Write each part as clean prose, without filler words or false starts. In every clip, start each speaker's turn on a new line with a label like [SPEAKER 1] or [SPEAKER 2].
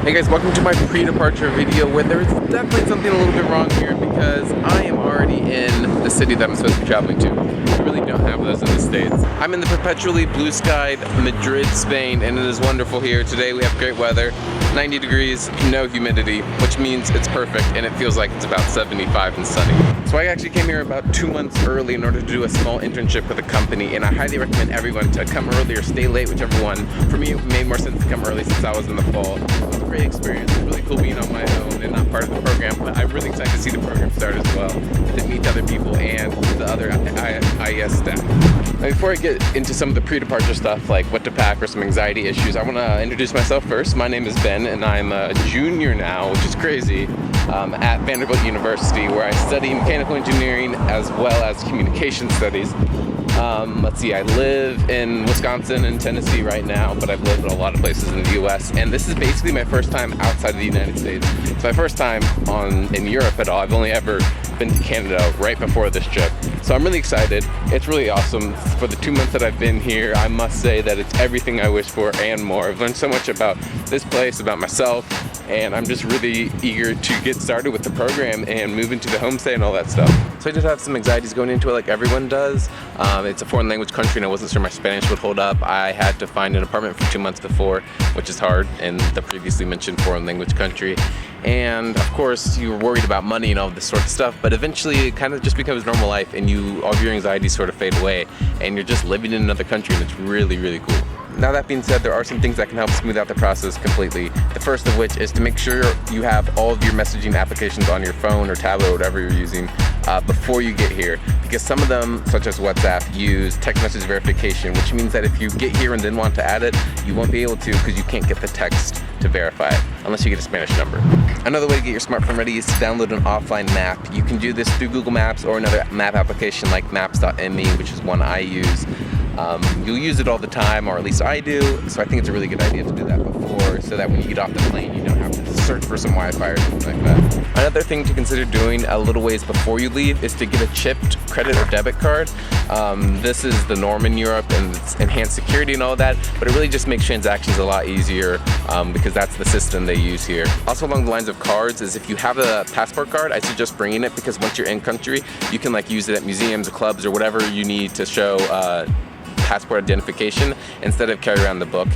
[SPEAKER 1] Hey guys, welcome to my pre-departure video where there's definitely something a little bit wrong here because I am already in the city that I'm supposed to be traveling to. We really don't have those in the States. I'm in the perpetually blue-skied Madrid, Spain, and it is wonderful here. Today we have great weather, 90 degrees, no humidity, which means it's perfect and it feels like it's about 75 and sunny. So I actually came here about 2 months early in order to do a small internship with a company, and I highly recommend everyone to come early or stay late, whichever one. For me, it made more sense to come early since I was in the fall. Great experience. It's really cool being on my own and not part of the program, but I'm really excited to see the program start as well, to meet other people and the other IES staff. Now, before I get into some of the pre-departure stuff, like what to pack or some anxiety issues, I want to introduce myself first. My name is Ben, and I'm a junior now, which is crazy, at Vanderbilt University, where I study mechanical engineering as well as communication studies. Let's see, I live in Wisconsin and Tennessee right now, but I've lived in a lot of places in the US, and this is basically my first time outside of the United States. It's my first time in Europe at all. I've only ever been to Canada right before this trip. So I'm really excited. It's really awesome. For the 2 months that I've been here, I must say that it's everything I wish for and more. I've learned so much about this place, about myself, and I'm just really eager to get started with the program and move into the homestay and all that stuff. So I did have some anxieties going into it like everyone does. It's a foreign language country and I wasn't sure my Spanish would hold up. I had to find an apartment for 2 months before, which is hard in the previously mentioned foreign language country. And of course you were worried about money and all this sort of stuff, but eventually it kind of just becomes normal life and all of your anxieties sort of fade away and you're just living in another country, and it's really, really cool. Now that being said, there are some things that can help smooth out the process completely. The first of which is to make sure you have all of your messaging applications on your phone or tablet or whatever you're using before you get here, because some of them, such as WhatsApp, use text message verification, which means that if you get here and then want to add it, you won't be able to because you can't get the text to verify it unless you get a Spanish number. Another way to get your smartphone ready is to download an offline map. You can do this through Google Maps or another map application like maps.me, which is one I use. You'll use it all the time, or at least I do, so I think it's a really good idea to do that before, so that when you get off the plane you don't have to search for some Wi-Fi or something like that. Another thing to consider doing a little ways before you leave is to get a chipped credit or debit card. This is the norm in Europe and it's enhanced security and all that, but it really just makes transactions a lot easier because that's the system they use here. Also along the lines of cards is if you have a passport card, I suggest bringing it, because once you're in country you can use it at museums or clubs or whatever you need to show passport identification instead of carry around the book.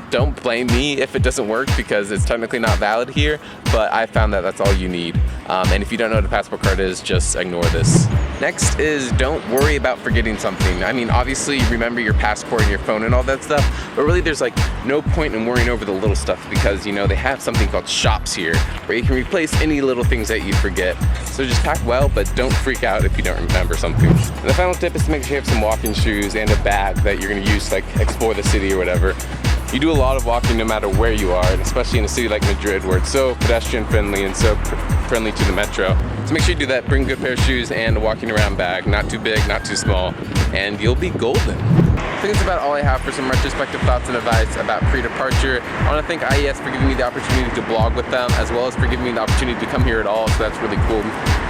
[SPEAKER 1] Don't blame me if it doesn't work because it's technically not valid here, but I found that that's all you need. And if you don't know what a passport card is, just ignore this. Next is don't worry about forgetting something. I mean, obviously remember your passport and your phone and all that stuff, but really there's no point in worrying over the little stuff because they have something called shops here where you can replace any little things that you forget. So just pack well, but don't freak out if you don't remember something. And the final tip is to make sure you have some walking shoes and a bag that you're going to use to explore the city or whatever. You do a lot of walking no matter where you are, and especially in a city like Madrid where it's so pedestrian friendly and so friendly to the metro. So make sure you do that, bring a good pair of shoes and a walking around bag, not too big, not too small, and you'll be golden. I think that's about all I have for some retrospective thoughts and advice about pre-departure. I want to thank IES for giving me the opportunity to blog with them, as well as for giving me the opportunity to come here at all, so that's really cool.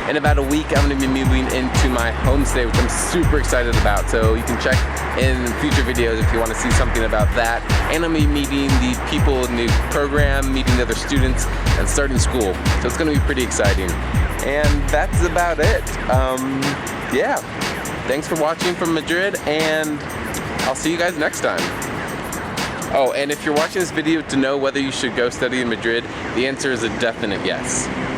[SPEAKER 1] In about a week, I'm going to be moving into my homestay, which I'm super excited about, so you can check in future videos if you want to see something about that. And I'm going to be meeting the people in the program, meeting the other students, and starting school, so it's going to be pretty exciting. And that's about it. Yeah, thanks for watching from Madrid, and I'll see you guys next time. Oh, and if you're watching this video to know whether you should go study in Madrid, the answer is a definite yes.